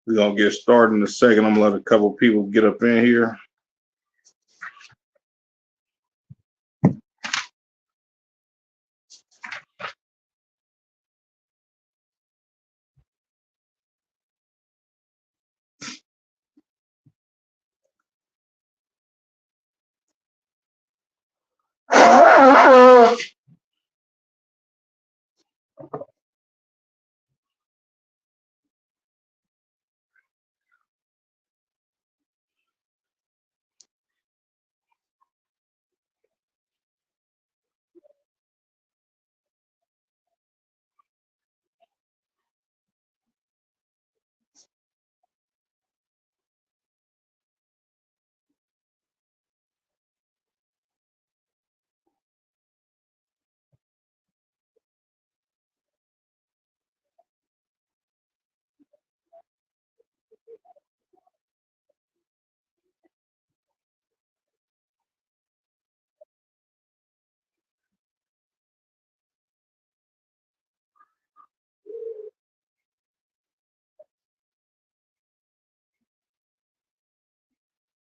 We're gonna get started in a second. I'm gonna let a couple people get up in here.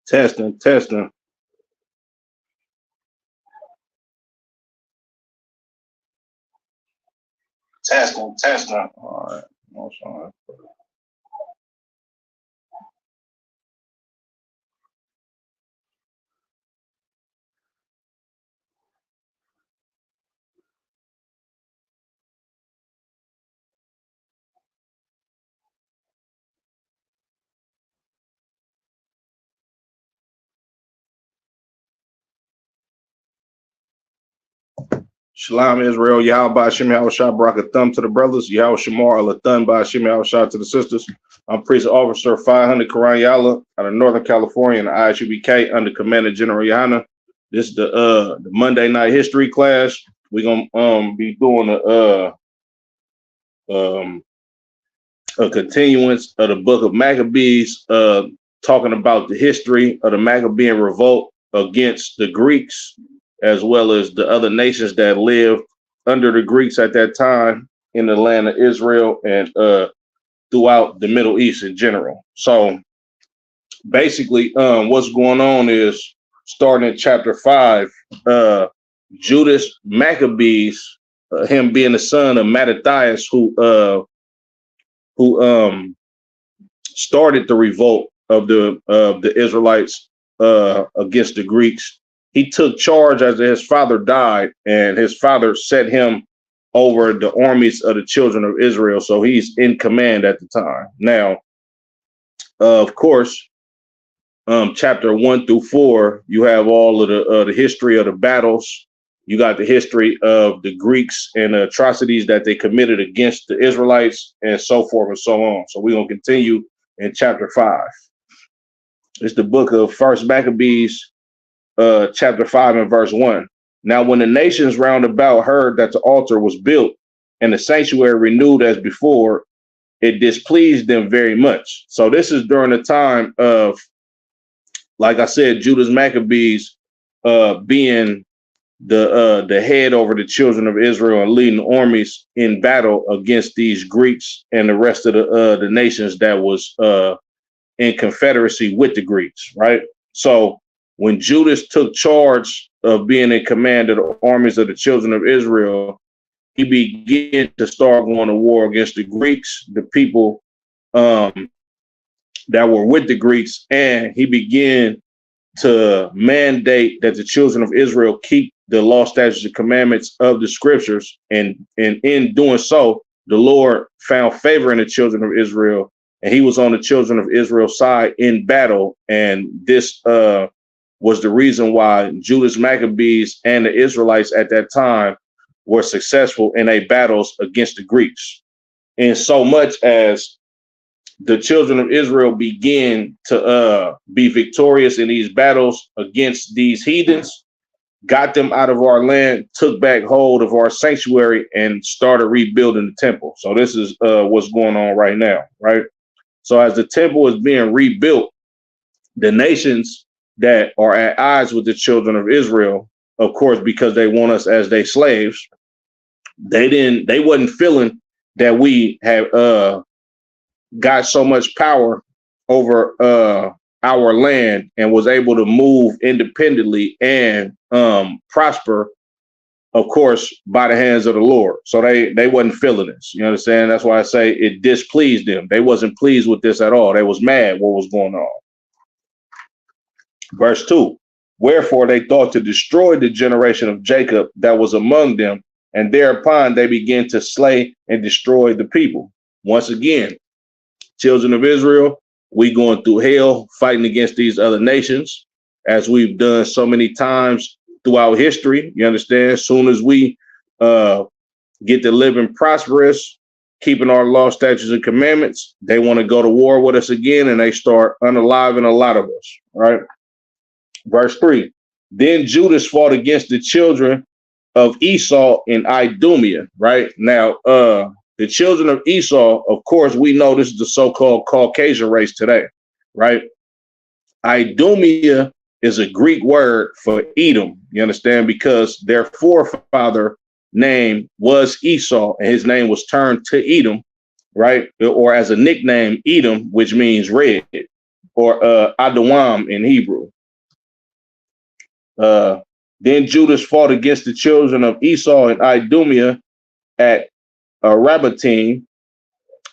Testing, testing, testing, testing. All right. No, sorry. Shalom Israel, Yahweh Shem Shah Barak a thumb to the brothers, Yahweh Shamar Alathan by Shem Shah to the sisters. I'm Priest Officer 500 Quran Yala out of Northern California in the ISUBK under Commander General Yohana. This is the Monday night history class. We're gonna be doing a continuance of the book of Maccabees, talking about the history of the Maccabean revolt against the Greeks, as well as the other nations that lived under the Greeks at that time in the land of Israel and throughout the Middle East in general. So basically, what's going on is starting in chapter 5, Judas Maccabees, him being the son of Mattathias, who started the revolt of the Israelites against the Greeks. He took charge after his father died, and his father set him over the armies of the children of Israel. So he's in command at the time. Now, of course, chapter 1 through 4, you have all of the history of the battles. You got the history of the Greeks and the atrocities that they committed against the Israelites and so forth and so on. So we're going to continue in chapter 5. It's the book of First Maccabees, chapter 5 and verse 1. Now, when the nations round about heard that the altar was built and the sanctuary renewed as before, it displeased them very much. So this is during the time of, like I said, Judas Maccabees being the head over the children of Israel and leading armies in battle against these Greeks and the rest of the nations that was in confederacy with the Greeks, right? So when Judas took charge of being in command of the armies of the children of Israel, he began to start going to war against the Greeks, the people that were with the Greeks, and he began to mandate that the children of Israel keep the law, statutes, and commandments of the scriptures. And in doing so, the Lord found favor in the children of Israel, and he was on the children of Israel's side in battle. And this was the reason why Judas Maccabees and the Israelites at that time were successful in their battles against the Greeks. And so much as the children of Israel began to be victorious in these battles against these heathens, got them out of our land, took back hold of our sanctuary, and started rebuilding the temple. So this is what's going on right now, right? So as the temple is being rebuilt, the nations that are at odds with the children of Israel, of course, because they want us as their slaves, they wasn't feeling that we have got so much power over our land and was able to move independently and prosper, of course, by the hands of the Lord. So they wasn't feeling this. You understand? That's why I say it displeased them. They wasn't pleased with this at all. They was mad what was going on. Verse 2. Wherefore they thought to destroy the generation of Jacob that was among them, and thereupon they began to slay and destroy the people. Once again, children of Israel, we going through hell fighting against these other nations, as we've done so many times throughout history. You understand? As soon as we get to living prosperous, keeping our law, statutes, and commandments, they want to go to war with us again, and they start unaliving a lot of us, right? Verse 3. Then Judas fought against the children of Esau in Idumea, right? Now, the children of Esau, of course, we know this is the so-called Caucasian race today, right? Idumea is a Greek word for Edom, you understand, because their forefather name was Esau, and his name was turned to Edom, right? Or as a nickname, Edom, which means red, or Adawam in Hebrew. Then Judas fought against the children of Esau in Idumea at Rabbatim,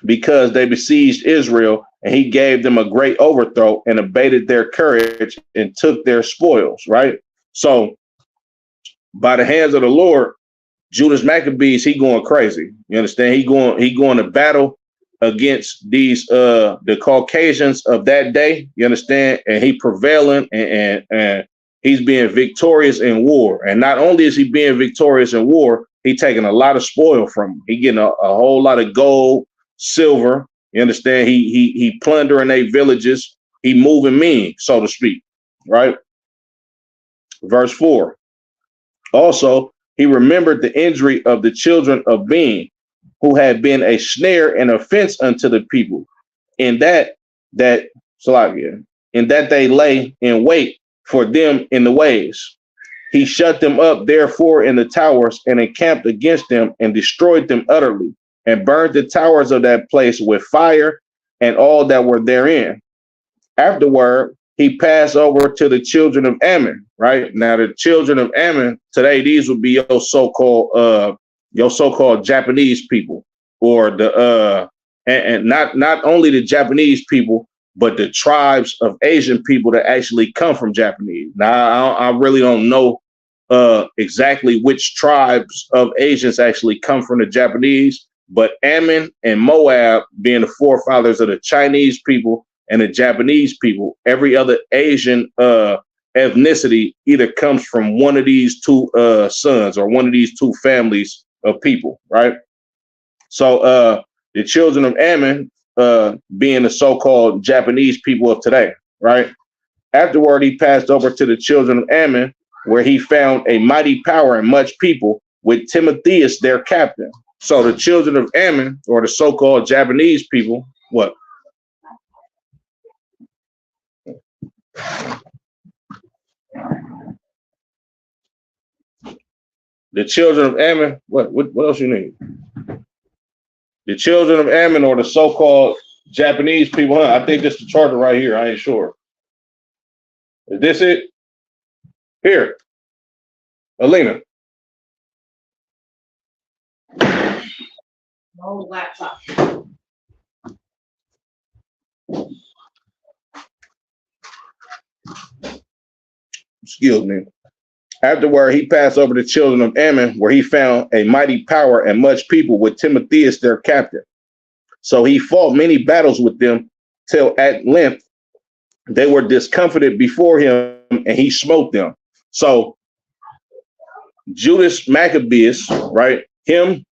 because they besieged Israel, and he gave them a great overthrow and abated their courage and took their spoils, right? So by the hands of the Lord, Judas Maccabees, he going crazy. You understand? He going to battle against these the Caucasians of that day. You understand? And he prevailing and he's being victorious in war. And not only is he being victorious in war, he taking a lot of spoil from them. He getting a whole lot of gold, silver. You understand? He plundering their villages. He moving mean, so to speak, right? Verse 4. Also, he remembered the injury of the children of Ben, who had been a snare and offense unto the people, in that they lay in wait for them in the ways. He shut them up, therefore, in the towers, and encamped against them, and destroyed them utterly, and burned the towers of that place with fire, and all that were therein. Afterward, he passed over to the children of Ammon. Right now, the children of Ammon today, these would be your so-called Japanese people, or the and not only the Japanese people, but the tribes of Asian people that actually come from Japanese. Now, I really don't know exactly which tribes of Asians actually come from the Japanese, but Ammon and Moab being the forefathers of the Chinese people and the Japanese people, every other Asian ethnicity either comes from one of these two sons or one of these two families of people, right? So the children of Ammon being the so-called Japanese people of today, right? Afterward, he passed over to the children of Ammon, where he found a mighty power and much people, with Timotheus their captain. So the children of Ammon, or the so-called Japanese people, what? The children of Ammon, what else you need? The children of Ammon, or the so-called Japanese people, I think this is the charter right here. I ain't sure. Is this it? Here. Alina. No laptop. Excuse me. Afterward, he passed over the children of Ammon, where he found a mighty power and much people, with Timotheus their captain. So he fought many battles with them, till at length they were discomfited before him, and he smote them. So Judas Maccabees, right? Him,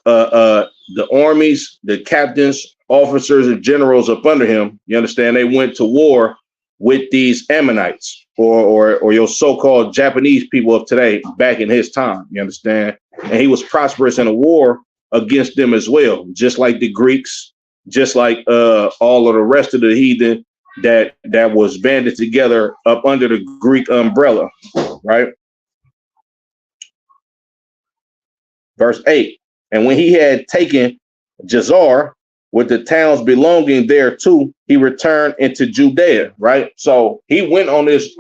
the armies, the captains, officers, and generals up under him, you understand, they went to war with these Ammonites, or your so-called Japanese people of today back in his time, you understand? And he was prosperous in a war against them as well, just like the Greeks, just like all of the rest of the heathen that was banded together up under the Greek umbrella, right? Verse 8, and when he had taken Jazar, with the towns belonging thereto, he returned into Judea, right? So he went on this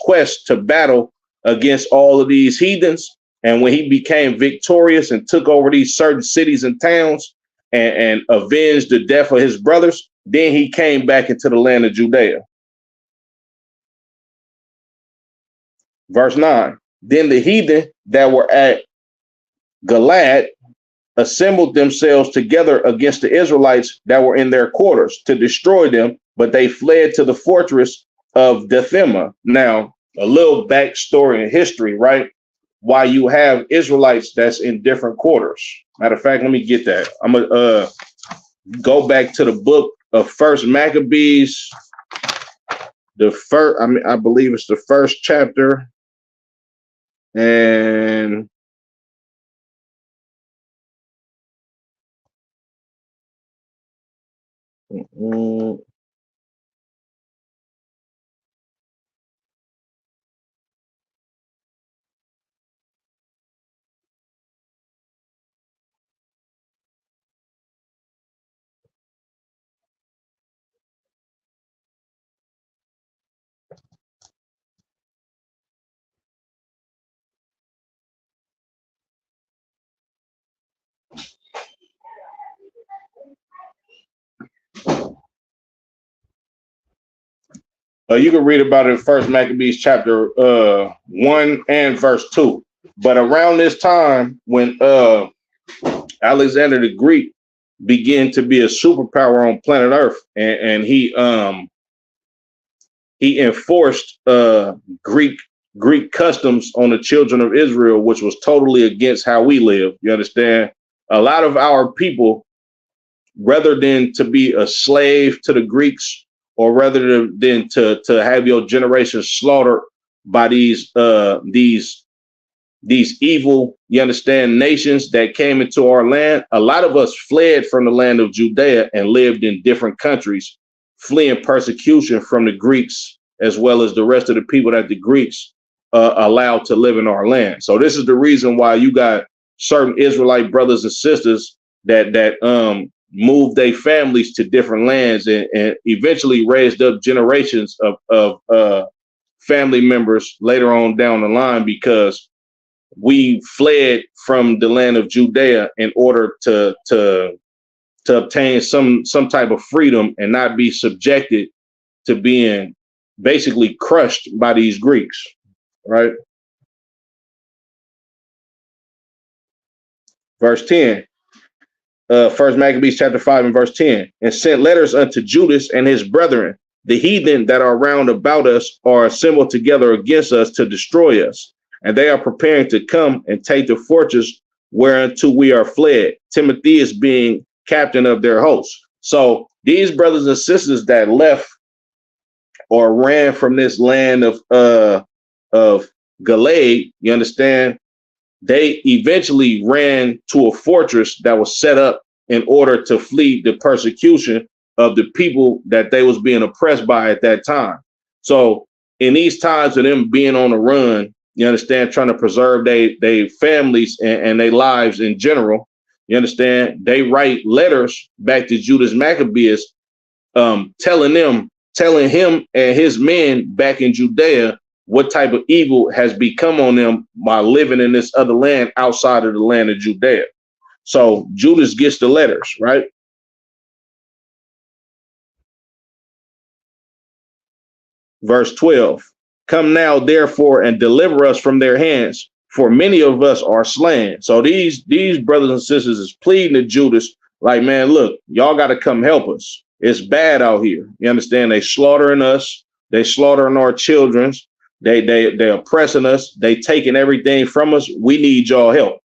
quest to battle against all of these heathens. And when he became victorious and took over these certain cities and towns and avenged the death of his brothers, then he came back into the land of Judea. Verse 9. Then the heathen that were at Gilad assembled themselves together against the Israelites that were in their quarters to destroy them, but they fled to the fortress of Dethema. Now, a little backstory and history, right? Why you have Israelites that's in different quarters. Matter of fact, let me get that. I'm gonna go back to the book of First Maccabees. I believe it's the first chapter, and you can read about it in First Maccabees chapter 1 and verse 2. But around this time, when Alexander the Greek began to be a superpower on planet Earth, and he enforced Greek customs on the children of Israel, which was totally against how we live. You understand? A lot of our people, rather than to be a slave to the Greeks, or rather than to have your generation slaughtered by these evil, you understand, nations that came into our land, a lot of us fled from the land of Judea and lived in different countries, fleeing persecution from the Greeks, as well as the rest of the people that the Greeks allowed to live in our land. So this is the reason why you got certain Israelite brothers and sisters that moved their families to different lands and eventually raised up generations of family members later on down the line, because we fled from the land of Judea in order to obtain some type of freedom and not be subjected to being basically crushed by these Greeks, right? Verse 10. First Maccabees chapter 5 and verse 10, and sent letters unto Judas and his brethren. The heathen that are round about us are assembled together against us to destroy us, and they are preparing to come and take the fortress whereunto we are fled, Timotheus being captain of their host. So these brothers and sisters that left or ran from this land of Gilad, you understand, they eventually ran to a fortress that was set up in order to flee the persecution of the people that they was being oppressed by at that time. So in these times of them being on the run, you understand, trying to preserve their families and their lives in general, you understand, they write letters back to Judas Maccabeus, telling him and his men back in Judea what type of evil has become on them by living in this other land outside of the land of Judea. So Judas gets the letters, right? Verse 12, come now, therefore, and deliver us from their hands, for many of us are slain. So these brothers and sisters is pleading to Judas, like, man, look, y'all got to come help us. It's bad out here. You understand? They slaughtering us. They slaughtering our children's. They oppressing us. They taking everything from us. We need y'all help.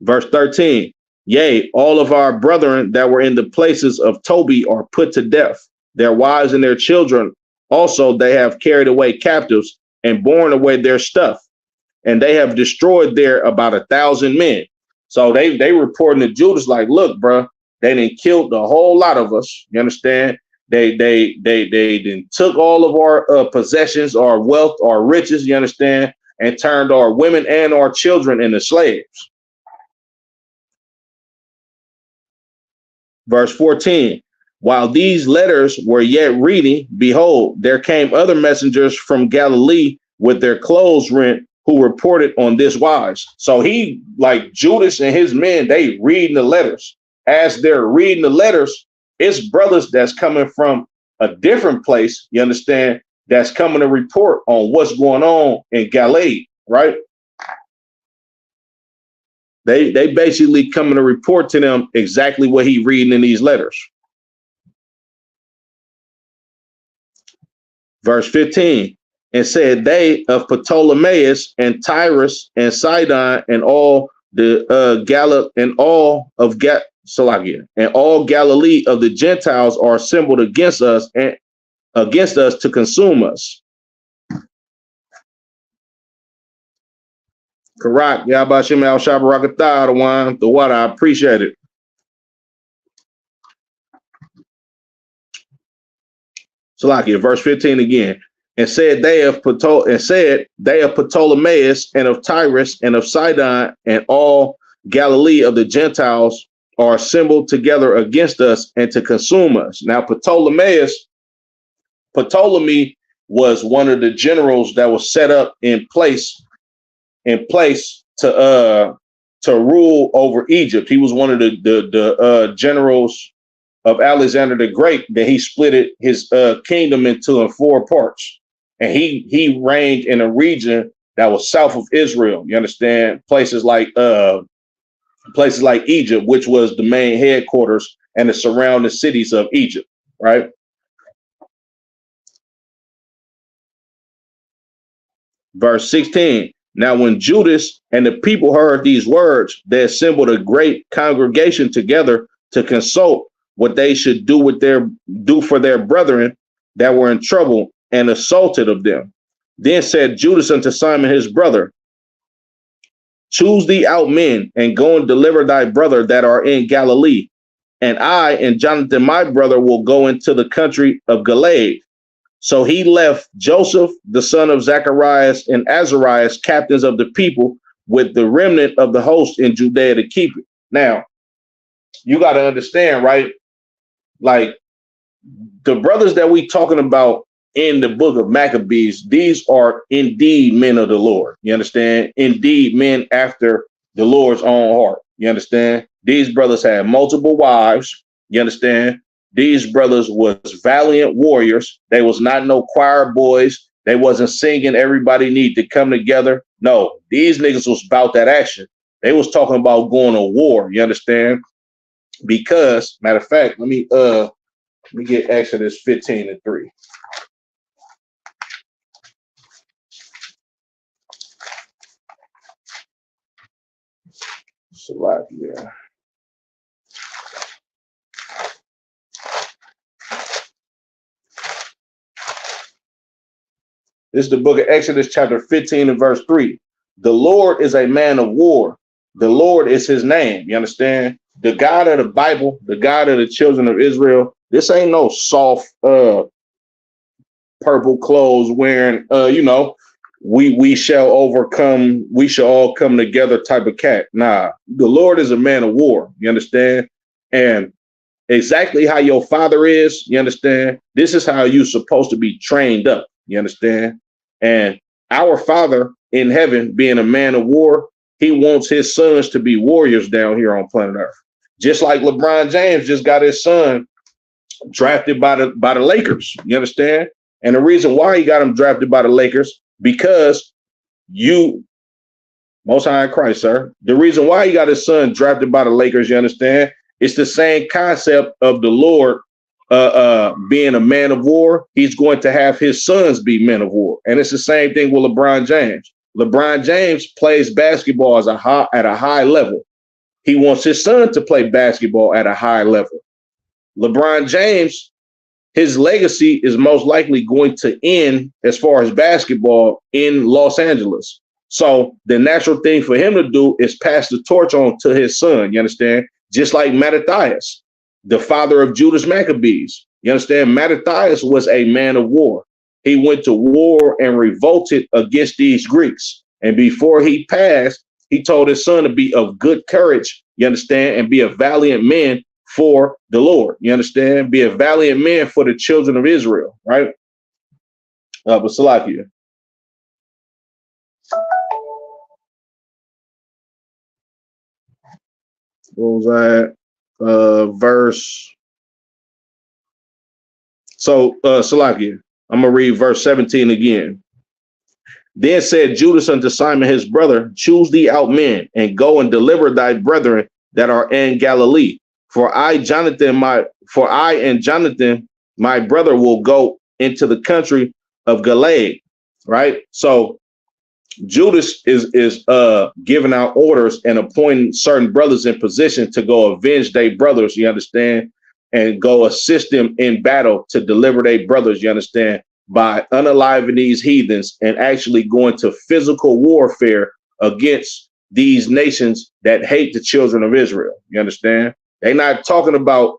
Verse 13, yea, all of our brethren that were in the places of Toby are put to death. Their wives and their children also they have carried away captives and borne away their stuff. And they have destroyed there about 1,000 men. So they reporting to Judas like, look, bro, they done killed a whole lot of us. You understand? They then took all of our possessions, our wealth, our riches, you understand, and turned our women and our children into slaves. Verse 14. While these letters were yet reading, behold, there came other messengers from Galilee with their clothes rent, who reported on this wise. So he, like Judas and his men, they reading the letters. As they're reading the letters, it's brothers that's coming from a different place, you understand, that's coming to report on what's going on in Galilee, right? They basically coming to report to them exactly what he reading in these letters. Verse 15, and said they of Ptolemaeus and Tyrus and Sidon and all the and all of Salagia and all Galilee of the Gentiles are assembled against us and against us to consume us. Karak, Yabashim al Shabarakatah, the water, I appreciate it. Salakia, verse 15 again. And said they of Ptolemaeus and of Tyrus and of Sidon and all Galilee of the Gentiles are assembled together against us and to consume us. Now, Ptolemy was one of the generals that was set up in place to rule over Egypt. He was one of the generals of Alexander the Great, that he split his kingdom into 4 parts. And he reigned in a region that was south of Israel. You understand? Places like Egypt, which was the main headquarters and the surrounding cities of Egypt, right? Verse 16. Now, when Judas and the people heard these words, they assembled a great congregation together to consult what they should do for their brethren that were in trouble and assaulted of them. Then said Judas unto Simon his brother, choose thee out men and go and deliver thy brother that are in Galilee. And I and Jonathan my brother will go into the country of Gilead. So he left Joseph, the son of Zacharias, and Azarias, captains of the people, with the remnant of the host in Judea to keep it. Now, you got to understand, right? Like, the brothers that we talking about in the book of Maccabees, these are indeed men of the Lord. You understand? Indeed, men after the Lord's own heart. You understand? These brothers had multiple wives. You understand? These brothers was valiant warriors. They was not no choir boys. They wasn't singing everybody need to come together. No, these niggas was about that action. They was talking about going to war. You understand? Because, matter of fact, let me get Exodus 15:3. Salakia. This is the book of Exodus, chapter 15 and verse 3. The Lord is a man of war. The Lord is his name. You understand? The God of the Bible, the God of the children of Israel. This ain't no soft purple clothes wearing, we shall overcome, we shall all come together type of cat. Nah, the Lord is a man of war. You understand? And exactly how your father is, you understand? This is how you're supposed to be trained up. You understand? And our Father in heaven, being a man of war, he wants his sons to be warriors down here on planet Earth. Just like LeBron James just got his son drafted by the Lakers. You understand? And the reason why he got him drafted by the Lakers, because Most High in Christ, sir. The reason why he got his son drafted by the Lakers, you understand? It's the same concept of the Lord being a man of war. He's going to have his sons be men of war. And it's the same thing with LeBron James. LeBron James plays basketball at a high level. He wants his son to play basketball at a high level. LeBron James, his legacy is most likely going to end as far as basketball in Los Angeles. So the natural thing for him to do is pass the torch on to his son. You understand? Just like Mattathias, the father of Judas Maccabees. You understand? Mattathias was a man of war. He went to war and revolted against these Greeks. And before he passed, he told his son to be of good courage, you understand, and be a valiant man for the Lord. You understand? Be a valiant man for the children of Israel, right? But Salakia. What was that? Verse. So, Salakia, I'm going to read verse 17 again. Then said Judas unto Simon his brother, choose thee out men, and go and deliver thy brethren that are in Galilee. For I and Jonathan, my brother, will go into the country of Gilead. Right? So Judas is giving out orders and appointing certain brothers in position to go avenge their brothers, you understand, and go assist them in battle to deliver their brothers, you understand, by unaliving these heathens and actually going to physical warfare against these nations that hate the children of Israel. You understand? They're not talking about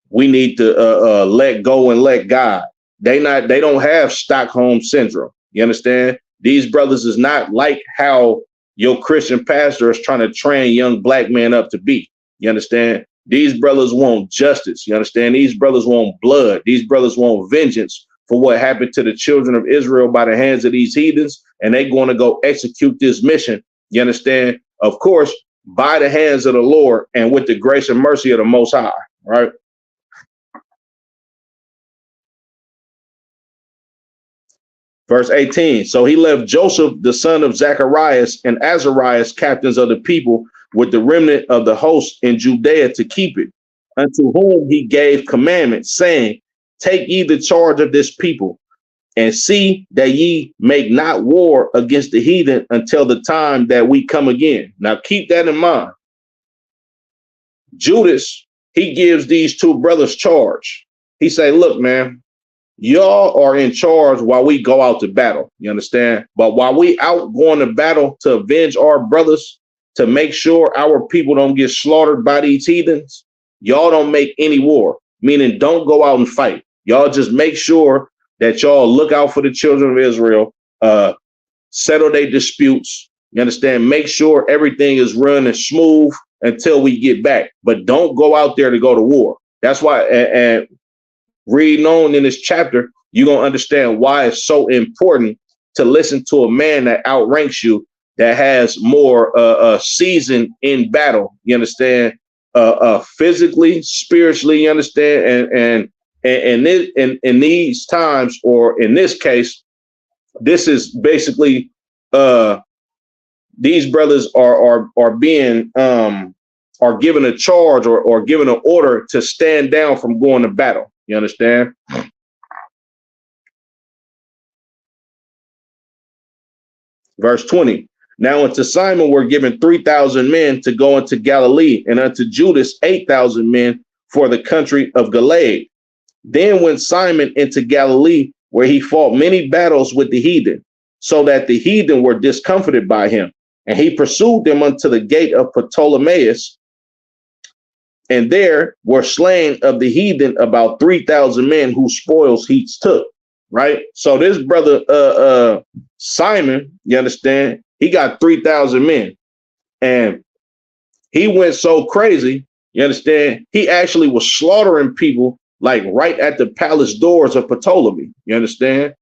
we need to let go and let God. They don't have Stockholm syndrome. You understand? These brothers is not like how your Christian pastor is trying to train young black men up to be. You understand? These brothers want justice. You understand? These brothers want blood. These brothers want vengeance for what happened to the children of Israel by the hands of these heathens. And they're going to go execute this mission. You understand? Of course, by the hands of the Lord and with the grace and mercy of the Most High. Right? Verse 18. So he left Joseph, the son of Zacharias, and Azarias, captains of the people, with the remnant of the host in Judea to keep it, unto whom he gave commandments, saying, take ye the charge of this people, and see that ye make not war against the heathen until the time that we come again. Now keep that in mind. Judas, he gives these two brothers charge. He say, look, man, y'all are in charge while we go out to battle. You understand? But while we out going to battle to avenge our brothers, to make sure our people don't get slaughtered by these heathens, y'all don't make any war, meaning don't go out and fight. Y'all just make sure that y'all look out for the children of Israel, settle their disputes. You understand? Make sure everything is running smooth until we get back. But don't go out there to go to war. That's why, and reading on in this chapter, you're going to understand why it's so important to listen to a man that outranks you, that has more season in battle. You understand? Physically, spiritually, you understand? And in these times, or in this case, this is basically these brothers are being are given a charge or given an order to stand down from going to battle. You understand? Verse 20. Now unto Simon were given 3,000 men to go into Galilee, and unto Judas 8,000 men for the country of Gilead. Then went Simon into Galilee, where he fought many battles with the heathen, so that the heathen were discomfited by him. And he pursued them unto the gate of Ptolemais, and there were slain of the heathen about 3,000 men, whose spoils he took. Right? So this brother Simon, you understand, he got 3,000 men, and he went so crazy, you understand, he actually was slaughtering people like right at the palace doors of Ptolemy. You understand?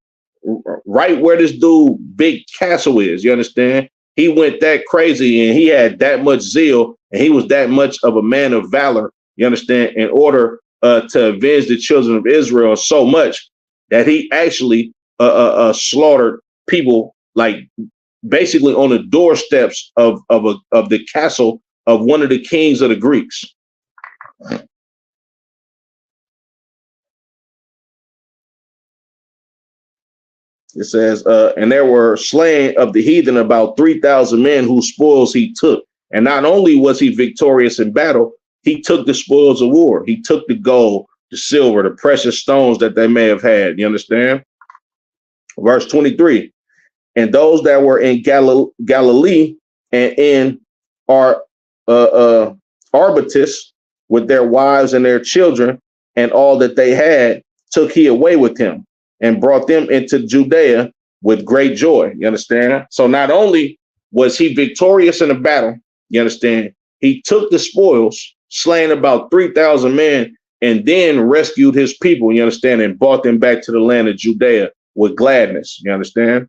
Right where this dude big castle is. You understand? He went that crazy, and he had that much zeal, and he was that much of a man of valor, you understand, in order to avenge the children of Israel so much that he actually slaughtered people like basically on the doorsteps of the castle of one of the kings of the Greeks. It says, and there were slain of the heathen about 3,000 men, whose spoils he took. And not only was he victorious in battle, he took the spoils of war. He took the gold, the silver, the precious stones that they may have had. You understand? Verse 23. And those that were in Galilee and in Arbutus with their wives and their children and all that they had, took he away with him and brought them into Judea with great joy. You understand? So not only was he victorious in the battle, you understand, he took the spoils slain about 3,000 men, and then rescued his people, you understand, and brought them back to the land of Judea with gladness, you understand?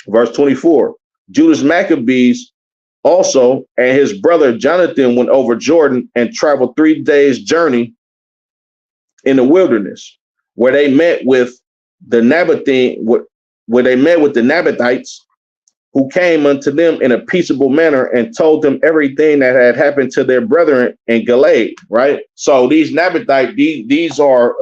Verse 24, Judas Maccabees also and his brother Jonathan went over Jordan and traveled 3 days' journey in the wilderness, where they met with the Nabathites, who came unto them in a peaceable manner and told them everything that had happened to their brethren in Gilead. Right. So these Nabathites, these are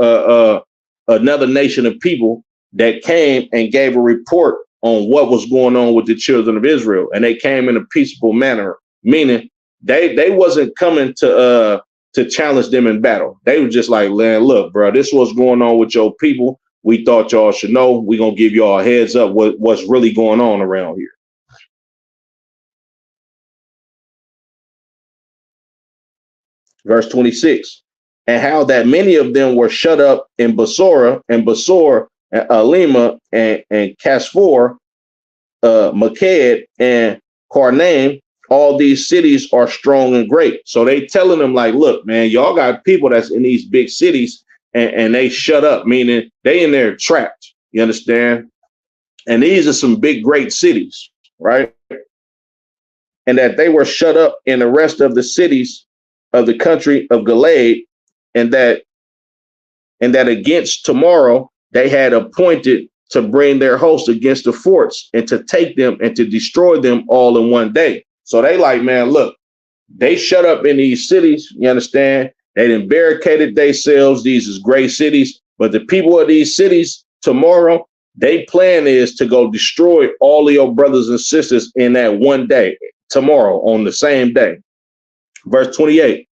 another nation of people that came and gave a report on what was going on with the children of Israel, and they came in a peaceable manner, meaning they wasn't coming to challenge them in battle. They were just like, man, look, bro, this was going on with your people. We thought y'all should know. We're gonna give y'all a heads up what's really going on around here. Verse 26, and how that many of them were shut up in Basora and Basor and Alima and Casphor, Maked and Karnaim. All these cities are strong and great. So they telling them like, look, man, y'all got people that's in these big cities and they shut up, meaning they in there trapped. You understand? And these are some big, great cities, right? And that they were shut up in the rest of the cities of the country of Gilead, and that against tomorrow they had appointed to bring their host against the forts and to take them and to destroy them all in one day. So they like, man, look, they shut up in these cities. You understand? They done barricaded themselves. These is great cities, but the people of these cities tomorrow, their plan is to go destroy all of your brothers and sisters in that one day, tomorrow on the same day. Verse 28.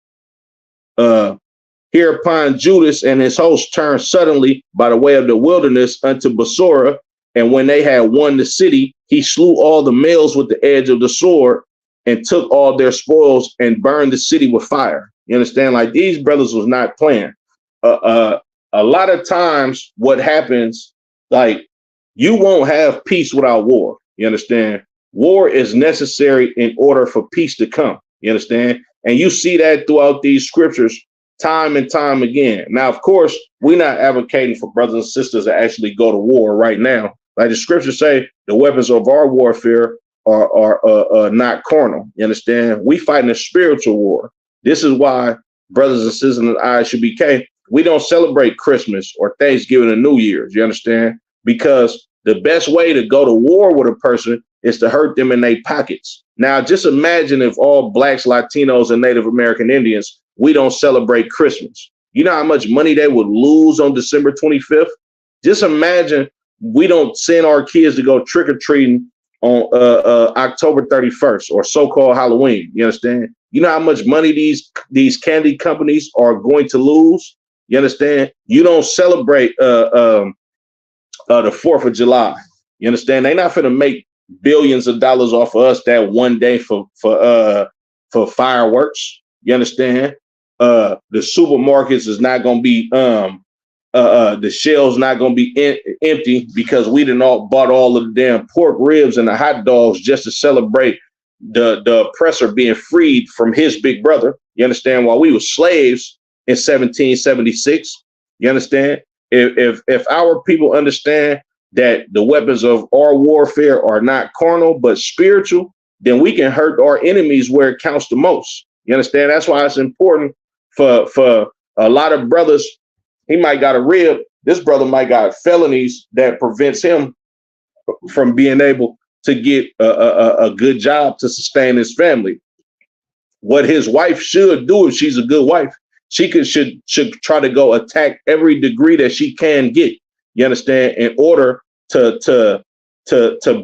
Hereupon Judas and his host turned suddenly by the way of the wilderness unto Basora, and when they had won the city, he slew all the males with the edge of the sword and took all their spoils and burned the city with fire. You understand? Like, these brothers was not playing. A lot of times what happens, like, you won't have peace without war. You understand? War is necessary in order for peace to come. You understand? And you see that throughout these scriptures time and time again. Now, of course, we're not advocating for brothers and sisters to actually go to war right now. Like the scriptures say, the weapons of our warfare are not carnal. You understand? We fighting a spiritual war. This is why brothers and sisters in the ISUBK, we don't celebrate Christmas or Thanksgiving and New Year's. You understand? Because the best way to go to war with a person is to hurt them in their pockets. Now, just imagine if all blacks, Latinos, and Native American Indians, we don't celebrate Christmas. You know how much money they would lose on December 25th? Just imagine we don't send our kids to go trick-or-treating on October 31st or so-called Halloween. You understand? You know how much money these candy companies are going to lose? You understand? You don't celebrate the 4th of July. You understand? They're not going to make billions of dollars off of us that one day for fireworks. You understand? The supermarkets is not going to be the shelves not going to be empty because we done all bought all of the damn pork ribs and the hot dogs just to celebrate the oppressor being freed from his big brother. You understand? While we were slaves in 1776. You understand? If our people understand that the weapons of our warfare are not carnal but spiritual, then we can hurt our enemies where it counts the most. You understand? That's why it's important for a lot of brothers. He might got a rib. This brother might got felonies that prevents him from being able to get a good job to sustain his family. What his wife should do, if she's a good wife, she should try to go attack every degree that she can get. You understand? In order to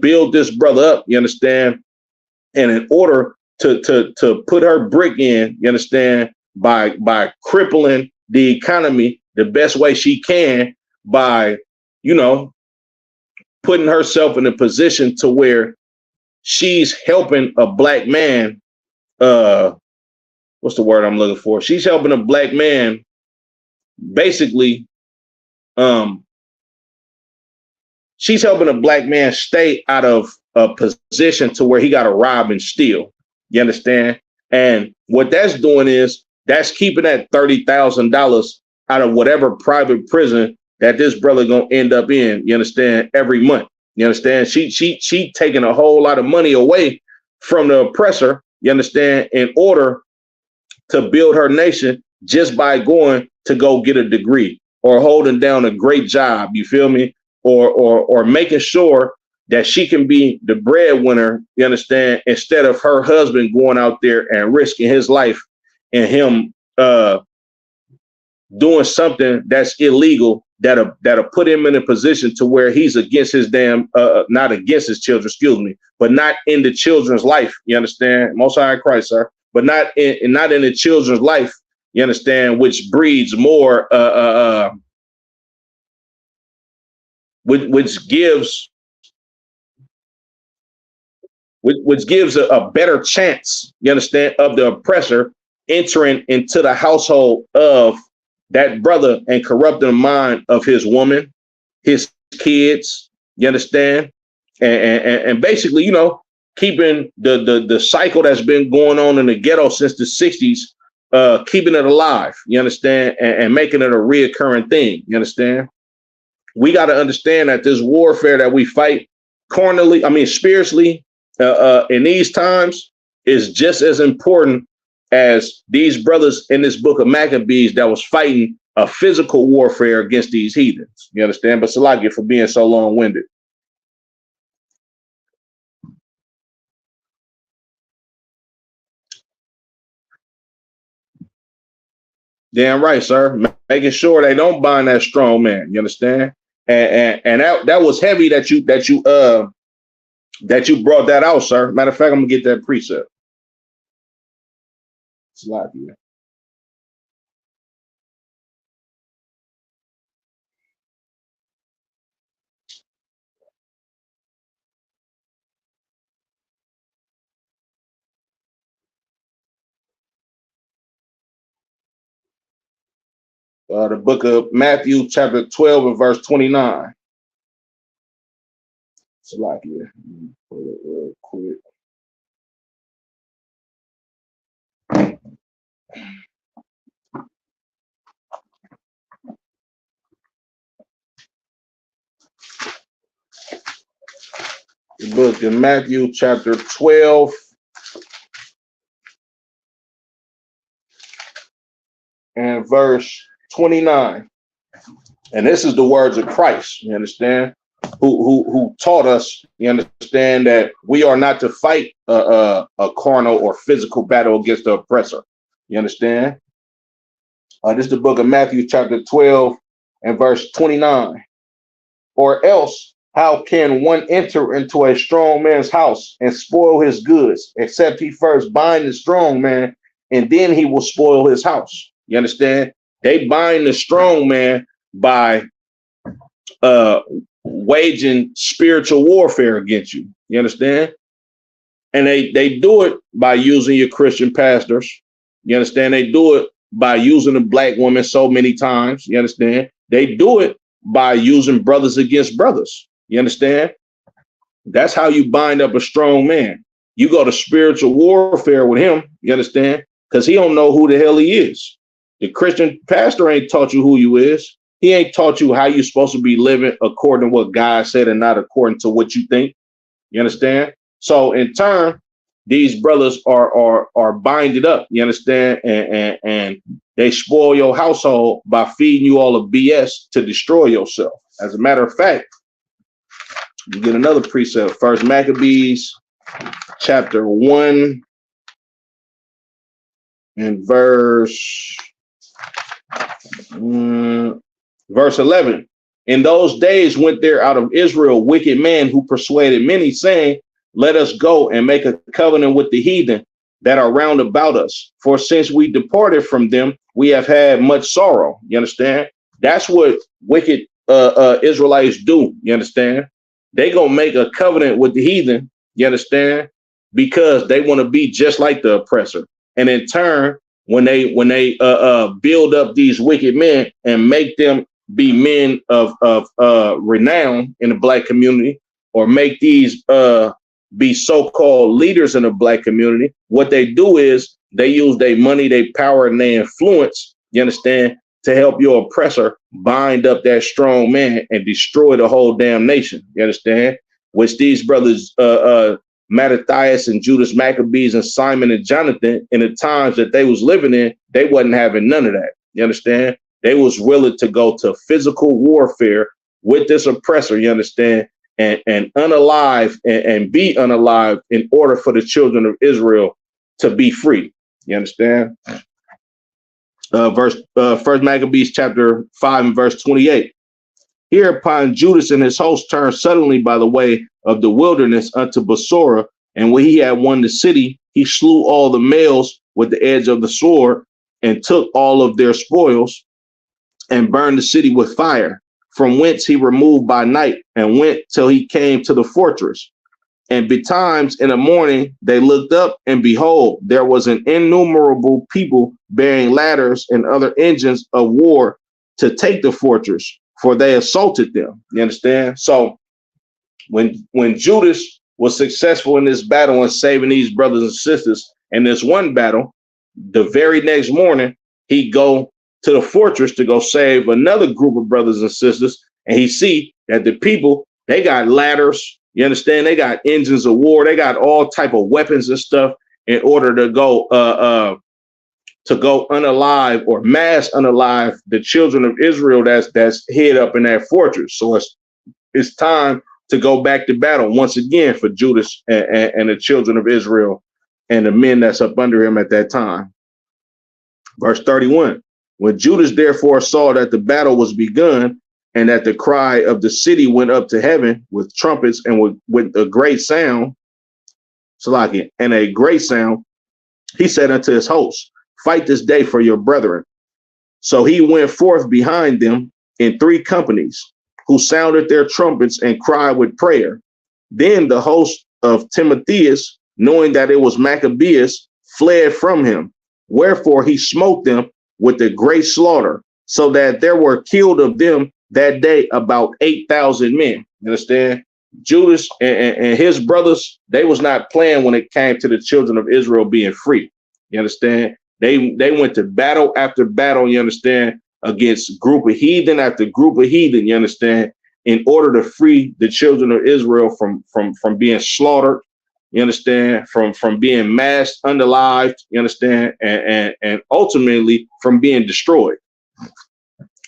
build this brother up. You understand? And in order to put her brick in, you understand, by crippling the economy the best way she can by, you know, putting herself in a position to where she's helping a black man. What's the word I'm looking for? She's helping a black man basically. She's helping a black man stay out of a position to where he got to rob and steal. You understand? And what that's doing is That's keeping that $30,000 out of whatever private prison that this brother gonna end up in. You understand? Every month. You understand? She taking a whole lot of money away from the oppressor. You understand? In order to build her nation just by going to go get a degree or holding down a great job. You feel me? Or making sure that she can be the breadwinner, you understand, instead of her husband going out there and risking his life and him doing something that's illegal that'll put him in a position to where he's against his not against his children, excuse me, but not in the children's life. You understand? Most High Christ, sir, but not in the children's life. You understand? Which breeds more, which gives a better chance, you understand, of the oppressor entering into the household of that brother and corrupting the mind of his woman, his kids, you understand? And basically, you know, keeping the cycle that's been going on in the ghetto since the 60s, keeping it alive, you understand, and making it a reoccurring thing, you understand? We got to understand that this warfare that we fight spiritually, in these times is just as important as these brothers in this book of Maccabees that was fighting a physical warfare against these heathens. You understand? But Salakia for being so long-winded. Damn right, sir. Making sure they don't bind that strong man. You understand? And that was heavy that you brought that out, sir. Matter of fact, I'm gonna get that precept. Salakia. The book of Matthew, chapter 12 and verse 29. Salakia. Pull it real quick. The book of Matthew, chapter 12 and verse 29. And this is the words of Christ, you understand? Who taught us, you understand, that we are not to fight a carnal or physical battle against the oppressor. You understand? This is the book of Matthew, chapter 12 and verse 29. Or else, how can one enter into a strong man's house and spoil his goods, except he first bind the strong man, and then he will spoil his house? You understand? They bind the strong man by waging spiritual warfare against you. You understand? And they do it by using your Christian pastors. You understand? They do it by using a black woman so many times. You understand? They do it by using brothers against brothers. You understand? That's how you bind up a strong man. You go to spiritual warfare with him. You understand? Because he don't know who the hell he is. The Christian pastor ain't taught you who you is. He ain't taught you how you're supposed to be living according to what God said and not according to what you think. You understand? So in turn, these brothers are binded up. You understand? And they spoil your household by feeding you all of BS to destroy yourself. As a matter of fact, you get another precept. First Maccabees, chapter 1 and verse 11. In those days went there out of Israel wicked men who persuaded many, saying, let us go and make a covenant with the heathen that are round about us. For since we departed from them, we have had much sorrow. You understand? That's what wicked Israelites do. You understand? They gonna make a covenant with the heathen. You understand? Because they want to be just like the oppressor. And in turn, when they build up these wicked men and make them be men of renown in the black community, or make these be so-called leaders in the black community, what they do is They use their money, their power, and their influence, you understand, to help your oppressor bind up that strong man and destroy the whole damn nation. You understand? Which these brothers, Mattathias and Judas Maccabees and Simon and Jonathan, in the times that they was living in, they wasn't having none of that. You understand? They was willing to go to physical warfare with this oppressor, you understand, and unalive and be unalive in order for the children of Israel to be free. You understand? First Maccabees chapter 5 and verse 28. Hereupon Judas and his host turned suddenly by the way of the wilderness unto Basora, and when he had won the city, he slew all the males with the edge of the sword, and took all of their spoils, and burned the city with fire, from whence he removed by night, and went till he came to the fortress. And betimes in the morning they looked up, and behold, there was an innumerable people bearing ladders and other engines of war to take the fortress, for they assaulted them. You understand? So when Judas was successful in this battle and saving these brothers and sisters in this one battle, the very next morning he go to the fortress to go save another group of brothers and sisters, and he see that the people, they got ladders. You understand? They got engines of war. They got all type of weapons and stuff in order to go unalive or mass unalive the children of Israel that's hid up in that fortress. So it's time to go back to battle once again for Judas and the children of Israel and the men that's up under him at that time. Verse 31. When Judas therefore saw that the battle was begun, and that the cry of the city went up to heaven with trumpets and with a great sound, Salakia, and a great sound, he said unto his hosts, fight this day for your brethren. So he went forth behind them in 3 companies, who sounded their trumpets and cried with prayer. Then the host of Timotheus, knowing that it was Maccabees, fled from him. Wherefore he smote them with a great slaughter, so that there were killed of them that day about 8,000 men. You understand? Judas and his brothers, they was not playing when it came to the children of Israel being free. You understand? They went to battle after battle, you understand, against group of heathen after group of heathen, you understand, in order to free the children of Israel from being slaughtered, you understand, from being massed, unalived, you understand, and ultimately from being destroyed.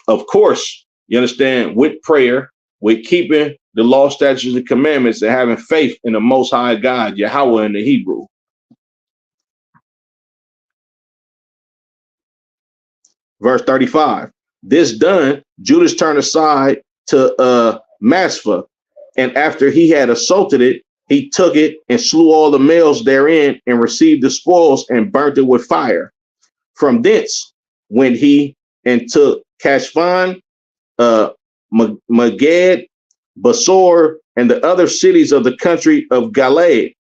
Of course, you understand, with prayer, with keeping the law, statutes, and commandments, and having faith in the Most High God, Yahweh in the Hebrew. Verse 35. This done, Judas turned aside to Maspha, and after he had assaulted it, he took it and slew all the males therein, and received the spoils and burnt it with fire. From thence went he and took Cashvan, Maged, Basor, and the other cities of the country of Galilee.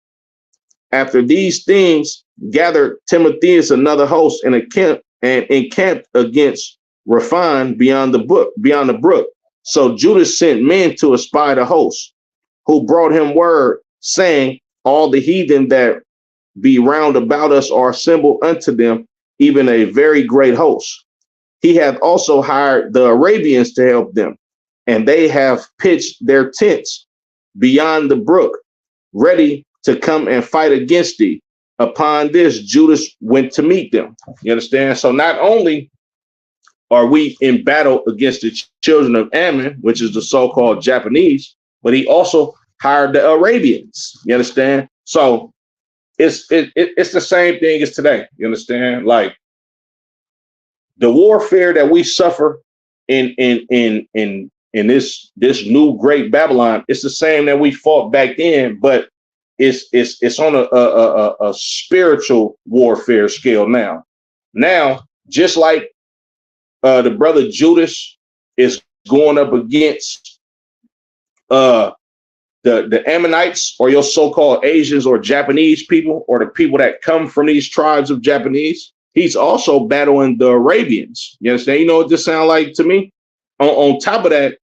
After these things, gathered Timotheus another host in a camp, and encamped against Raphan beyond the brook. So Judas sent men to espy the host, who brought him word, saying, all the heathen that be round about us are assembled unto them, even a very great host. He hath also hired the Arabians to help them, and they have pitched their tents beyond the brook, ready to come and fight against thee. Upon this, Judas went to meet them. You understand? So not only are we in battle against the children of Ammon, which is the so-called Japanese, but he also hired the Arabians. You understand? So it's the same thing as today. You understand? Like, the warfare that we suffer in this new great Babylon, it's the same that we fought back then, but it's on a spiritual warfare scale now. Now, just like the brother Judas is going up against the Ammonites, or your so-called Asians or Japanese people, or the people that come from these tribes of Japanese, he's also battling the Arabians. You understand? You know what this sounds like to me? On top of that,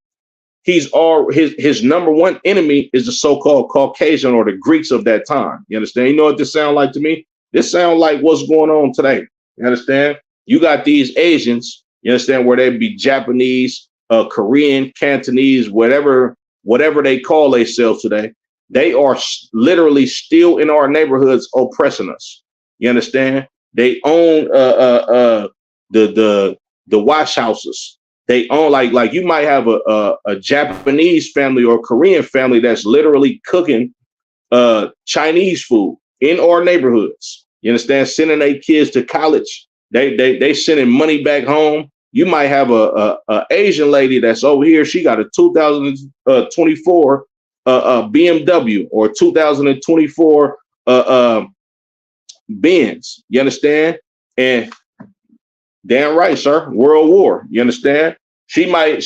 his number one enemy is the so-called Caucasian or the Greeks of that time. You understand? You know what this sounds like to me? This sounds like what's going on today. You understand? You got these Asians, you understand, where they be Japanese, Korean, Cantonese, whatever they call themselves today. They are literally still in our neighborhoods oppressing us. You understand? They own the wash houses. They own, like you might have a Japanese family or Korean family that's literally cooking Chinese food in our neighborhoods. You understand? Sending their kids to college. They sending money back home. You might have a Asian lady that's over here. She got a 2024 BMW or 2024 Benz. You understand? And damn right, sir. World War. You understand? She might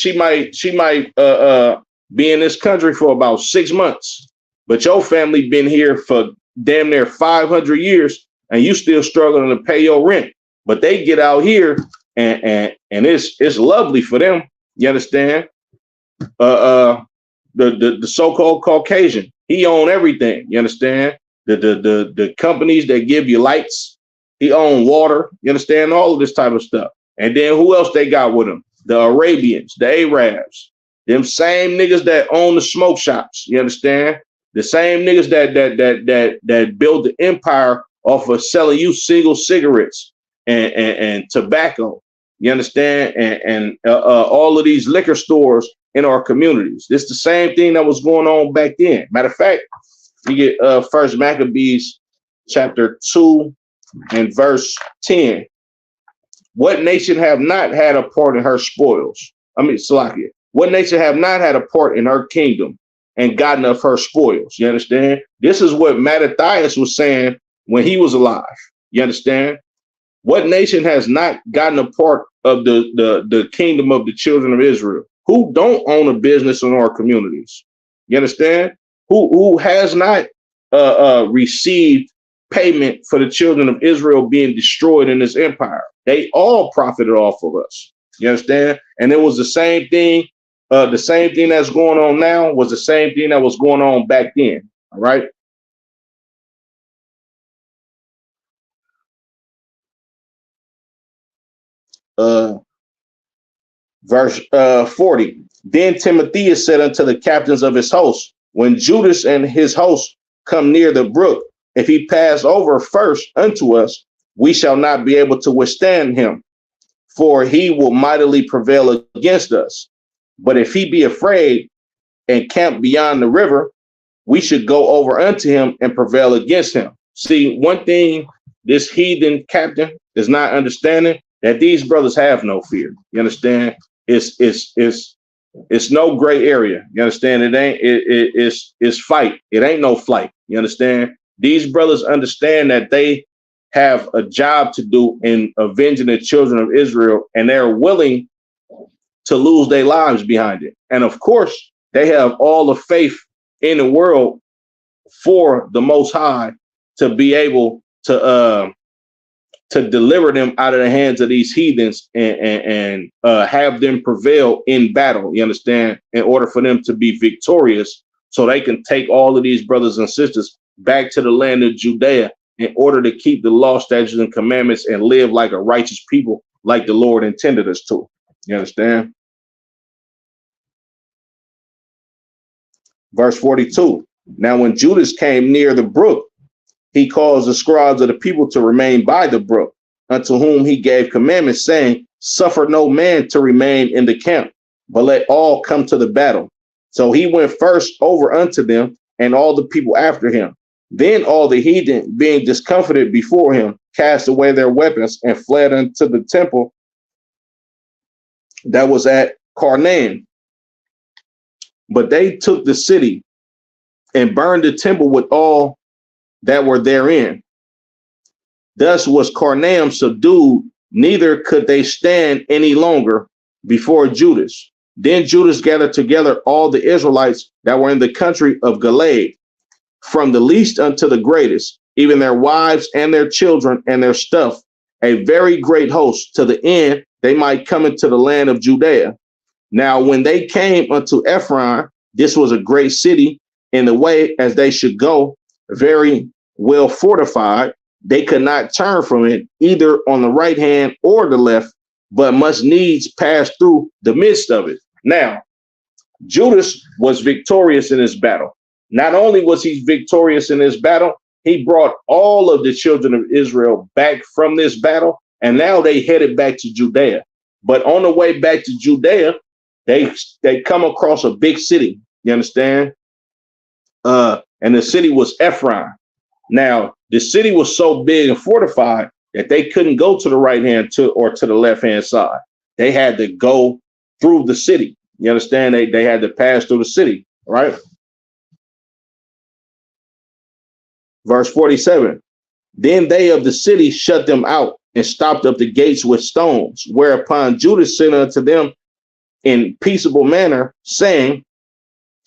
be in this country for about 6 months, but your family been here for damn near 500 years, and you still struggling to pay your rent. But they get out here, and it's lovely for them. You understand? The so-called Caucasian, he own everything. You understand? The companies that give you lights, he own water. You understand? All of this type of stuff. And then who else they got with them? The Arabians, the Arabs, them same niggas that own the smoke shops. You understand? The same niggas that build the empire off of selling you single cigarettes and tobacco. You understand? And all of these liquor stores in our communities. This is the same thing that was going on back then. Matter of fact, you get First Maccabees chapter 2 and verse 10. What nation have not had a part in her spoils? Salakia. What nation have not had a part in her kingdom and gotten of her spoils? You understand? This is what Mattathias was saying when he was alive. You understand? What nation has not gotten a part of the kingdom of the children of Israel? Who don't own a business in our communities? You understand? Who has not received payment for the children of Israel being destroyed in this empire? They all profited off of us. You understand? And it was the same thing. The same thing that's going on now was the same thing that was going on back then. All right. Verse 40. Then Timotheus said unto the captains of his host, when Judas and his host come near the brook, if he pass over first unto us, we shall not be able to withstand him, for he will mightily prevail against us. But if he be afraid and camp beyond the river, we should go over unto him and prevail against him. See, one thing this heathen captain is not understanding, that these brothers have no fear. You understand? It's no gray area. You understand? It's fight. It ain't no flight. You understand? These brothers understand that they have a job to do in avenging the children of Israel, and they're willing to lose their lives behind it. And of course, they have all the faith in the world for the Most High to be able to deliver them out of the hands of these heathens and have them prevail in battle. You understand? In order for them to be victorious, so they can take all of these brothers and sisters back to the land of Judea in order to keep the law, statutes, and commandments and live like a righteous people, like the Lord intended us to. You understand? Verse 42. Now, when Judas came near the brook, he caused the scribes of the people to remain by the brook, unto whom he gave commandments, saying, suffer no man to remain in the camp, but let all come to the battle. So he went first over unto them, and all the people after him. Then all the heathen, being discomfited before him, cast away their weapons and fled unto the temple that was at Carnaim. But they took the city and burned the temple with all that were therein. Thus was Carnaim subdued, neither could they stand any longer before Judas. Then Judas gathered together all the Israelites that were in the country of Gilead, from the least unto the greatest, even their wives and their children and their stuff, a very great host, to the end they might come into the land of Judea. Now, when they came unto Ephraim, this was a great city in the way as they should go, very well fortified. they could not turn from it either on the right hand or the left, but must needs pass through the midst of it. Now, Judas was victorious in this battle. Not only was he victorious in this battle, he brought all of the children of Israel back from this battle, and now they headed back to Judea. But on the way back to Judea, they come across a big city. You understand? And the city was Ephraim. Now, the city was so big and fortified that they couldn't go to the right hand or to the left hand side. They had to go through the city. You understand? They had to pass through the city, right? Verse 47. Then they of the city shut them out and stopped up the gates with stones, whereupon Judas sent unto them in peaceable manner, saying,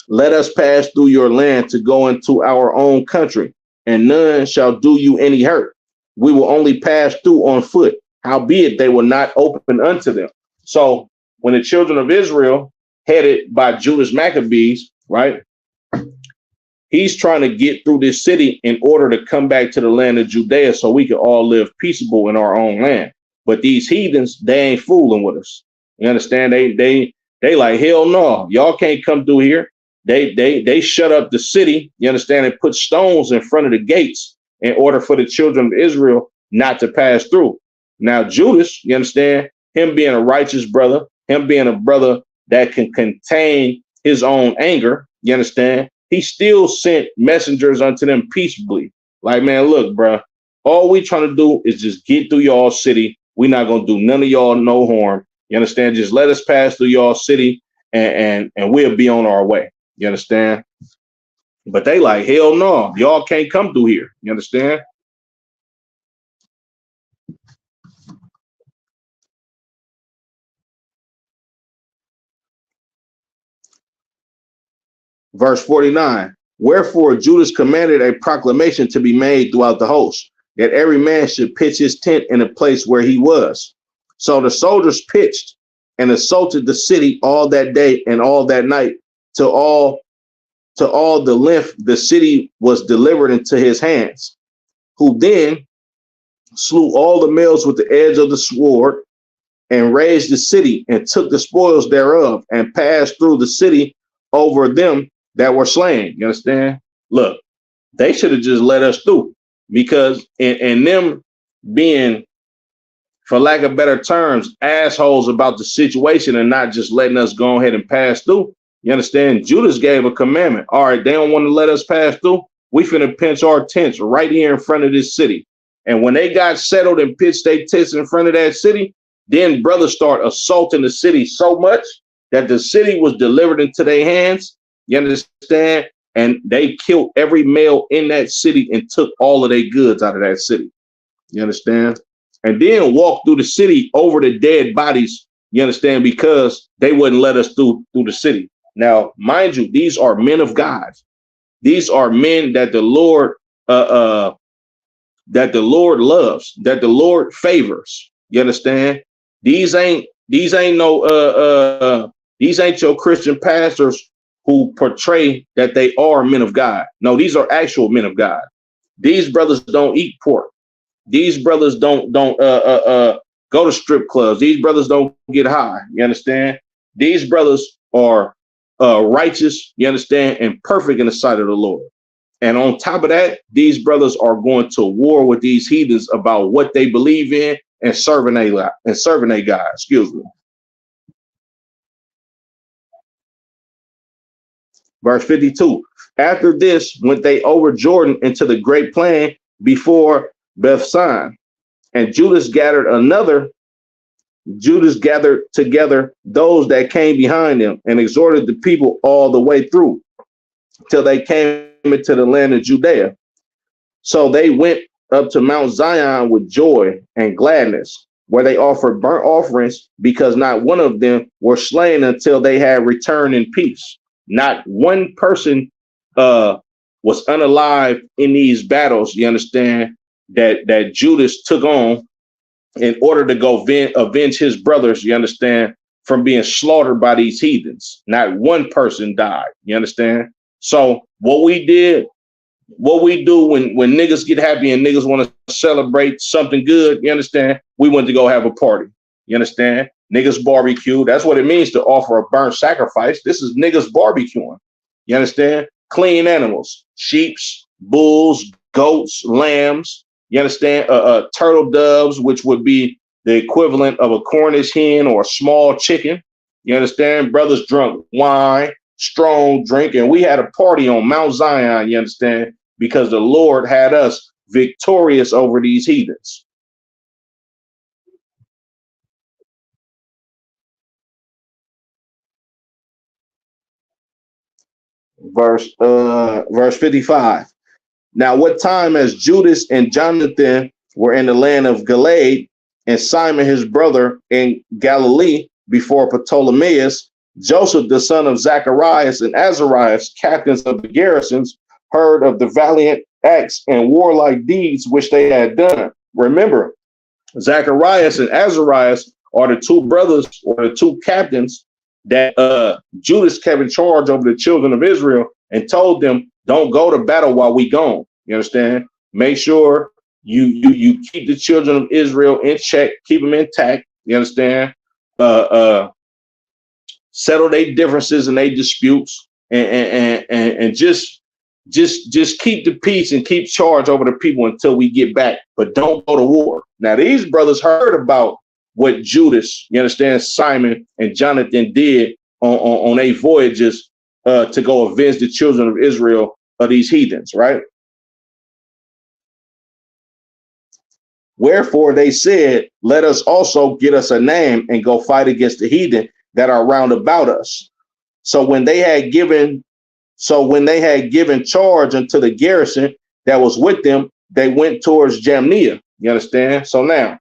let us pass through your land to go into our own country, and none shall do you any hurt. We will only pass through on foot, howbeit they will not open unto them. So when the children of Israel, headed by Judas Maccabees, right, he's trying to get through this city in order to come back to the land of Judea so we can all live peaceable in our own land. But these heathens, they ain't fooling with us. You understand? They like, hell no, y'all can't come through here. They shut up the city, you understand, and put stones in front of the gates in order for the children of Israel not to pass through. Now, Judas, you understand, him being a righteous brother, him being a brother that can contain his own anger, you understand, he still sent messengers unto them peaceably. Like, man, look, bro, all we trying to do is just get through y'all city. We're not going to do none of y'all no harm. You understand? Just let us pass through y'all city and we'll be on our way. You understand? But they like, hell no, y'all can't come through here. You understand? Verse 49, wherefore Judas commanded a proclamation to be made throughout the host, that every man should pitch his tent in the place where he was. So the soldiers pitched and assaulted the city all that day and all that night, to all the length the city was delivered into his hands, who then slew all the males with the edge of the sword, and razed the city, and took the spoils thereof, and passed through the city over them that were slain. You understand? Look, they should have just let us through, because in them being, for lack of better terms, assholes about the situation and not just letting us go ahead and pass through. You understand? Judas gave a commandment. All right, they don't want to let us pass through. We finna pitch our tents right here in front of this city. And when they got settled and pitched their tents in front of that city, then brothers start assaulting the city so much that the city was delivered into their hands. You understand? And they killed every male in that city and took all of their goods out of that city. You understand? And then walked through the city over the dead bodies. You understand? Because they wouldn't let us through the city. Now, mind you, these are men of God. These are men that the Lord loves, that the Lord favors. You understand? These ain't your Christian pastors who portray that they are men of God. No, these are actual men of God. These brothers don't eat pork. These brothers don't go to strip clubs. These brothers don't get high. You understand? These brothers are righteous, you understand, and perfect in the sight of the Lord. And on top of that, these brothers are going to war with these heathens about what they believe in and serving a God. Excuse me. Verse 52. After this went they over Jordan into the great plain before Bethsan, and Judas gathered together those that came behind them and exhorted the people all the way through till they came into the land of Judea. So they went up to Mount Zion with joy and gladness, where they offered burnt offerings, because not one of them were slain until they had returned in peace. Not one person was unalive in these battles, you understand, that Judas took on in order to go avenge his brothers, you understand, from being slaughtered by these heathens. Not one person died, you understand? So what we did, what we do when niggas get happy and niggas want to celebrate something good, you understand? We went to go have a party. You understand? Niggas barbecue. That's what it means to offer a burnt sacrifice. This is niggas barbecuing. You understand? Clean animals, sheeps, bulls, goats, lambs. You understand? Turtle doves, which would be the equivalent of a Cornish hen or a small chicken. You understand? Brothers drunk wine, strong drink, and we had a party on Mount Zion, you understand? Because the Lord had us victorious over these heathens. Verse 55. Now, what time as Judas and Jonathan were in the land of Gilead, and Simon his brother in Galilee before Ptolemaeus, Joseph the son of Zacharias and Azarias, captains of the garrisons, heard of the valiant acts and warlike deeds which they had done. Remember, Zacharias and Azarias are the two brothers or the two captains that Judas kept in charge over the children of Israel and told them, don't go to battle while we gone. You understand? Make sure you keep the children of Israel in check, keep them intact. You understand? Settle their differences and their disputes, and just keep the peace and keep charge over the people until we get back. But don't go to war. Now these brothers heard about what Judas, you understand, Simon and Jonathan did on their voyages to go avenge the children of Israel of these heathens, right? Wherefore they said, let us also get us a name and go fight against the heathen that are round about us. So when they had given charge unto the garrison that was with them, they went towards Jamnia. You understand? So now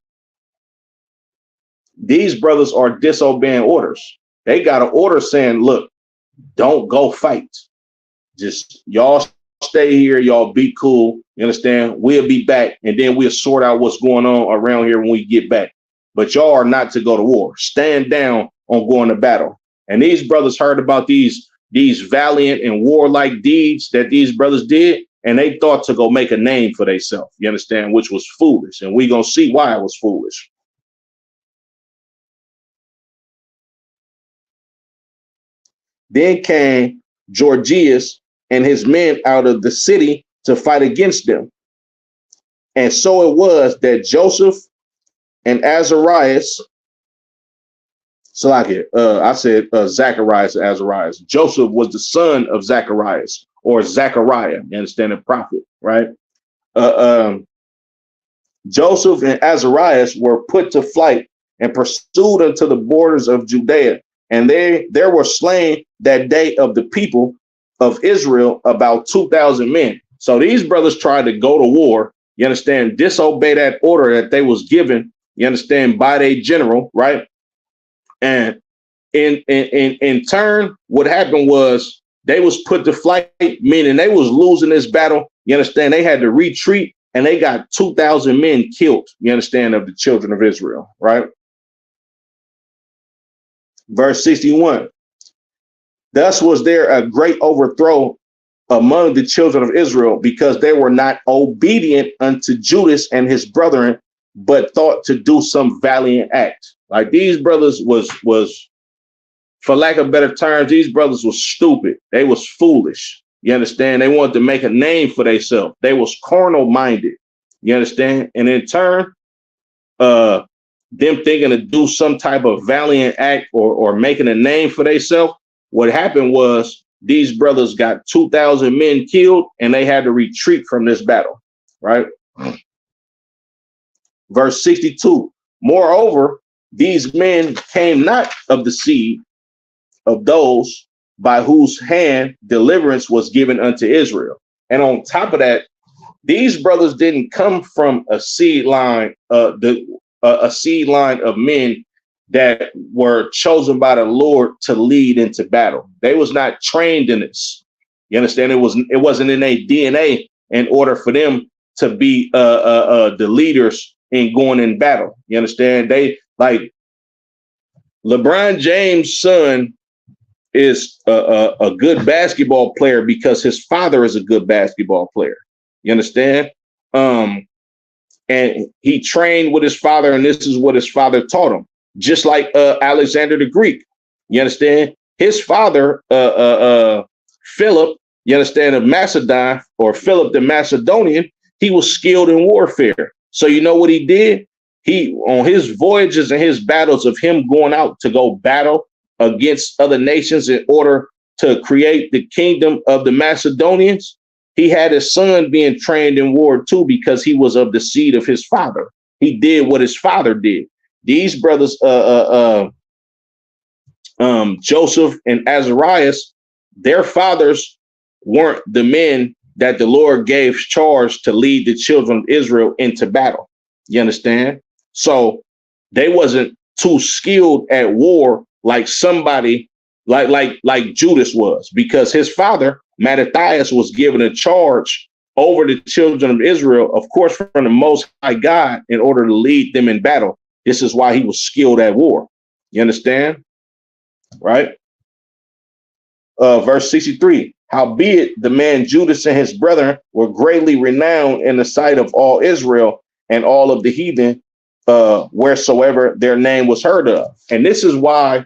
these brothers are disobeying orders. They got an order saying, look, don't go fight. Just y'all stay here. Y'all be cool. You understand? We'll be back, and then we'll sort out what's going on around here when we get back. But y'all are not to go to war. Stand down on going to battle. And these brothers heard about these valiant and warlike deeds that these brothers did, and they thought to go make a name for themselves. You understand? Which was foolish. And we're going to see why it was foolish. Then came Georgius and his men out of the city to fight against them. And so it was that Joseph and Azarias, I said Zacharias and Azarias. Joseph was the son of Zacharias, or Zachariah, you understand, the prophet, right? Joseph and Azarias were put to flight and pursued unto the borders of Judea. And there were slain that day of the people of Israel about 2,000 men. So these brothers tried to go to war, you understand, disobey that order that they was given, you understand, by their general, right? And in turn, what happened was they was put to flight, meaning they was losing this battle. You understand? They had to retreat, and they got 2,000 men killed, you understand, of the children of Israel, right? Verse 61. Thus was there a great overthrow among the children of Israel, because they were not obedient unto Judas and his brethren, but thought to do some valiant act. Like these brothers was, for lack of better terms, these brothers was stupid. They was foolish. You understand? They wanted to make a name for themselves. They was carnal minded. You understand? And in turn, them thinking to do some type of valiant act or making a name for themselves, what happened was these brothers got 2,000 men killed, and they had to retreat from this battle, right? Verse 62. Moreover, these men came not of the seed of those by whose hand deliverance was given unto Israel. And on top of that, these brothers didn't come from a seed line, a seed line of men that were chosen by the Lord to lead into battle. They was not trained in this. You understand? It wasn't in their DNA in order for them to be the leaders in going in battle. You understand? They, like LeBron James' son is a good basketball player because his father is a good basketball player. You understand? And he trained with his father, and this is what his father taught him. Just like Alexander the Greek. You understand? His father, Philip, you understand, of Macedon, or Philip the Macedonian, he was skilled in warfare. So you know what he did? He, on his voyages and his battles of him going out to go battle against other nations in order to create the kingdom of the Macedonians, he had his son being trained in war too, because he was of the seed of his father. He did what his father did. These brothers, Joseph and Azarias, their fathers weren't the men that the Lord gave charge to lead the children of Israel into battle. You understand? So they wasn't too skilled at war like somebody like Judas was, because his father, Mattathias, was given a charge over the children of Israel, of course, from the Most High God, in order to lead them in battle. This is why he was skilled at war. You understand? Right? Verse 63, howbeit the man Judas and his brethren were greatly renowned in the sight of all Israel and all of the heathen, wheresoever their name was heard of. And this is why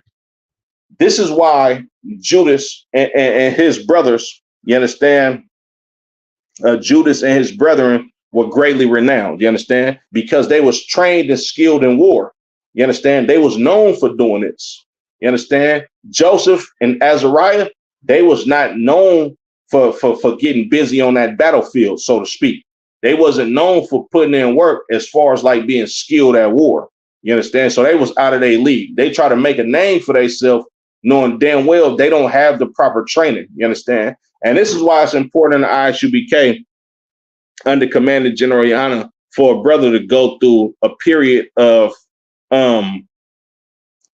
Judas and his brothers, you understand, Judas and his brethren were greatly renowned, you understand, because they was trained and skilled in war. You understand? They was known for doing this. You understand? Joseph and Azariah, they was not known for getting busy on that battlefield, so to speak. They wasn't known for putting in work as far as like being skilled at war. You understand? So they was out of their league. They try to make a name for themselves, knowing damn well they don't have the proper training. You understand? And this is why it's important in the ISUBK under Commander General Yana for a brother to go through a period of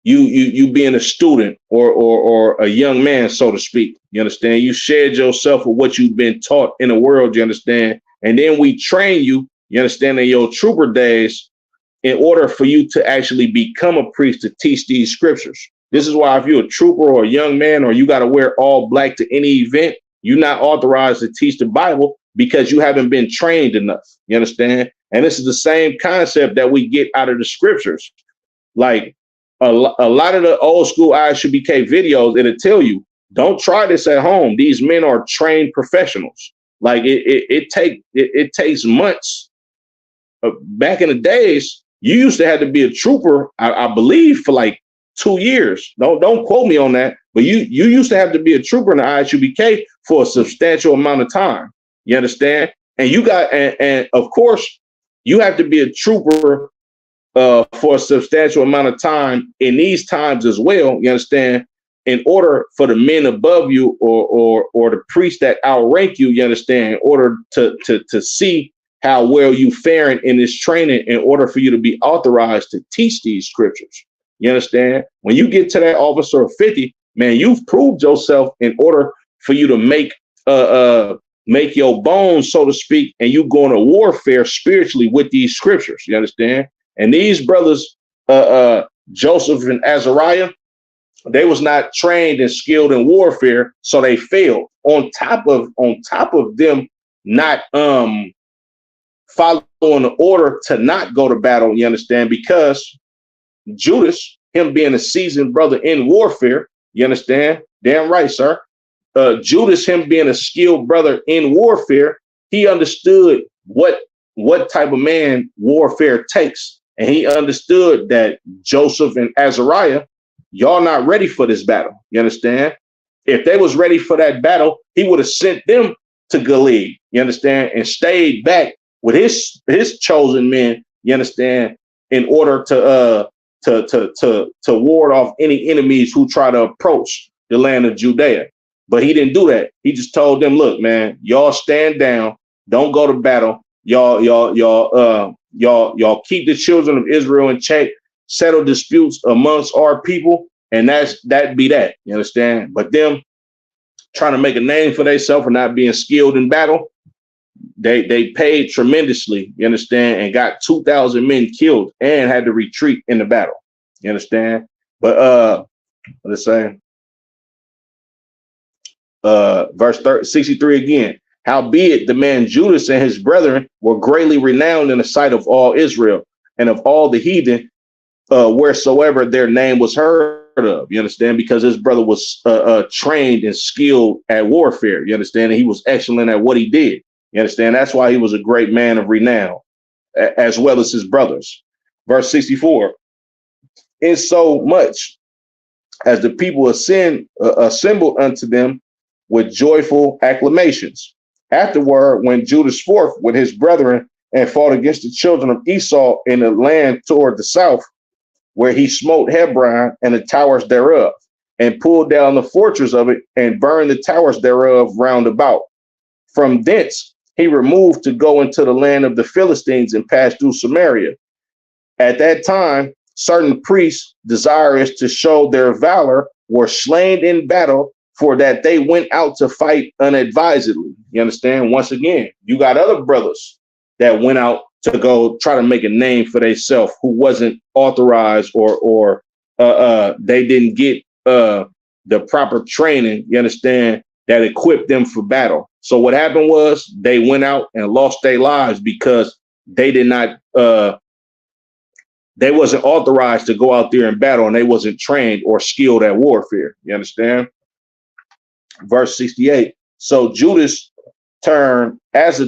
you being a student or a young man, so to speak. You understand? You shared yourself with what you've been taught in the world, you understand? And then we train you, you understand, in your trooper days in order for you to actually become a priest to teach these scriptures. This is why if you're a trooper or a young man, or you got to wear all black to any event, you're not authorized to teach the Bible because you haven't been trained enough. You understand? And this is the same concept that we get out of the scriptures. Like a lot of the old school ISUBK videos, it'll tell you, don't try this at home. These men are trained professionals. Like it takes months. Back in the days, you used to have to be a trooper, I believe, for like 2 years. Don't quote me on that, but you used to have to be a trooper in the ISUBK for a substantial amount of time. You understand? And you got, and of course, you have to be a trooper for a substantial amount of time in these times as well. You understand? In order for the men above you or the priests that outrank you, you understand, in order to see how well you faring in this training, in order for you to be authorized to teach these scriptures. You understand? When you get to that officer of 50, man, you've proved yourself in order for you to make your bones, so to speak, and you go into warfare spiritually with these scriptures. You understand? And these brothers, Joseph and Azariah, they was not trained and skilled in warfare, so they failed. On top of them not following the order to not go to battle, you understand, because Judas, him being a seasoned brother in warfare, you understand? Damn right, sir. Judas, him being a skilled brother in warfare, he understood what type of man warfare takes. And he understood that Joseph and Azariah, y'all not ready for this battle. You understand? If they was ready for that battle, he would have sent them to Gilead, you understand, and stayed back with his chosen men, you understand, in order to ward off any enemies who try to approach the land of Judea. But he didn't do that. He just told them, look, man, y'all stand down, don't go to battle. Y'all keep the children of Israel in check, settle disputes amongst our people, and that be that. You understand? But them trying to make a name for themselves for not being skilled in battle, they paid tremendously, you understand, and got 2,000 men killed and had to retreat in the battle. You understand? But let's say Verse 63 again. Howbeit the man Judas and his brethren were greatly renowned in the sight of all Israel and of all the heathen, wheresoever their name was heard of. You understand? Because his brother was trained and skilled at warfare. You understand? And he was excellent at what he did. You understand? That's why he was a great man of renown, as well as his brothers. Verse 64. In so much as the people assembled unto them with joyful acclamations. Afterward, when Judas forth with his brethren and fought against the children of Esau in the land toward the south, where he smote Hebron and the towers thereof, and pulled down the fortress of it, and burned the towers thereof round about. From thence he removed to go into the land of the Philistines and passed through Samaria. At that time, certain priests, desirous to show their valor, were slain in battle, for that they went out to fight unadvisedly. You understand? Once again, you got other brothers that went out to go try to make a name for themselves, who wasn't authorized or they didn't get the proper training, you understand, that equipped them for battle. So what happened was they went out and lost their lives because they did not they wasn't authorized to go out there and battle, and they wasn't trained or skilled at warfare. You understand? Verse 68. So Judas turned to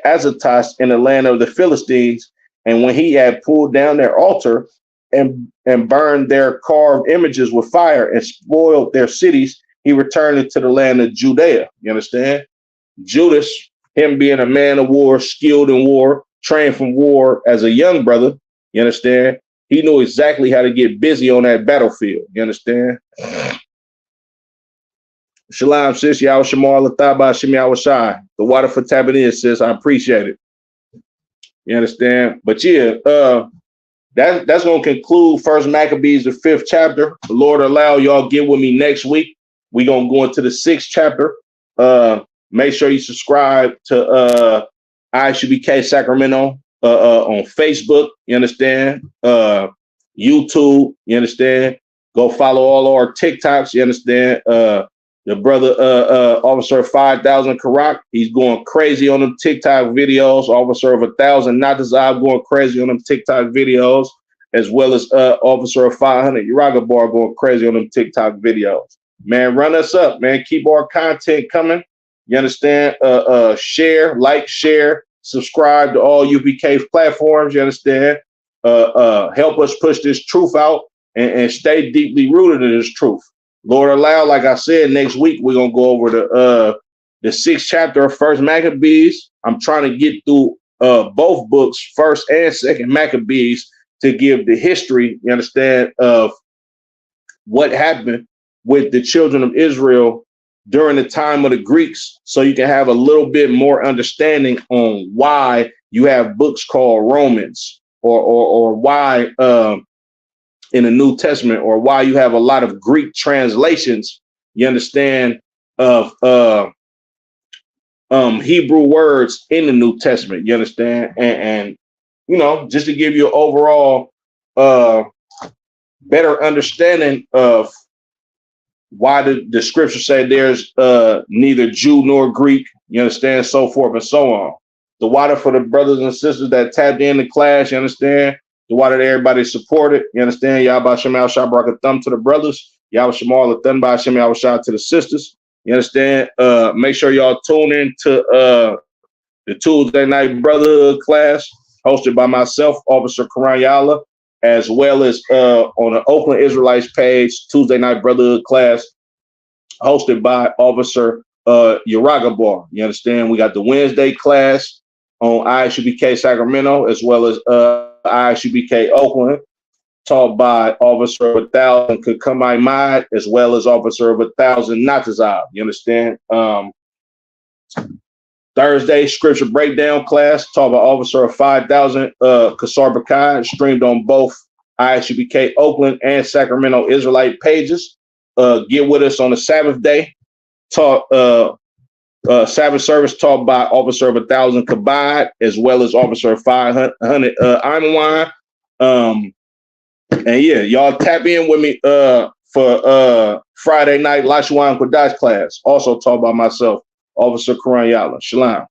Azotus in the land of the Philistines, and when he had pulled down their altar and burned their carved images with fire and spoiled their cities, he returned into the land of Judea. You understand? Judas, him being a man of war, skilled in war, trained from war as a young brother, you understand? He knew exactly how to get busy on that battlefield. You understand? Shalom, sis. Yahweh Shamar Lataba Shem Yahweh Shai. The water for tapping in, sis. I appreciate it. You understand? But yeah, that's going to conclude First Maccabees, the 5th chapter. The Lord allow y'all get with me next week. We're going to go into the 6th chapter. Make sure you subscribe to ISUBK Sacramento on Facebook. You understand? YouTube. You understand? Go follow all our TikToks. You understand? The brother, Officer 5000 Karak, he's going crazy on them TikTok videos. Officer of 1000 Natazab going crazy on them TikTok videos, as well as Officer of 500 Uragabar going crazy on them TikTok videos. Man, run us up, man. Keep our content coming. You understand? Share, share, subscribe to all UPK platforms. You understand? Help us push this truth out and stay deeply rooted in this truth. Lord allow, like I said, next week we're gonna go over the 6th chapter of First Maccabees. I'm trying to get through both books, First and Second Maccabees, to give the history, you understand, of what happened with the children of Israel during the time of the Greeks, so you can have a little bit more understanding on why you have books called Romans, or why in the New Testament, or why you have a lot of Greek translations, you understand, of Hebrew words in the New Testament, you understand? And you know, just to give you an overall better understanding of why the scriptures say there's neither Jew nor Greek, you understand, so forth and so on. The water for the brothers and sisters that tapped in the class, you understand? The water that everybody supported, you understand? Yahweh Shemal Shah Barak Thumb to the brothers, Yahweh Shemal Thumb by Shem Yahweh Shah to the sisters, you understand? Make sure y'all tune in to the Tuesday Night Brotherhood class hosted by myself, Officer Karan Yala, as well as on the Oakland Israelites page, Tuesday Night Brotherhood class hosted by Officer Uragabar. You understand? We got the Wednesday class on ISUBK Sacramento, as well as ISUBK Oakland, taught by Officer of 1000 Kakamai Mad, as well as Officer of 1000 Natazab. You understand? Thursday scripture breakdown class taught by Officer of 5000 Kasar Bakai, streamed on both ISUBK Oakland and Sacramento Israelite pages. Get with us on the Sabbath day. Taught Sabbath service taught by Officer of 1000 Kabad, as well as Officer of 500 Imwan. And yeah, y'all tap in with me for Friday night Lashawan Kodash class, also taught by myself, Officer Karan Yala. Shalom.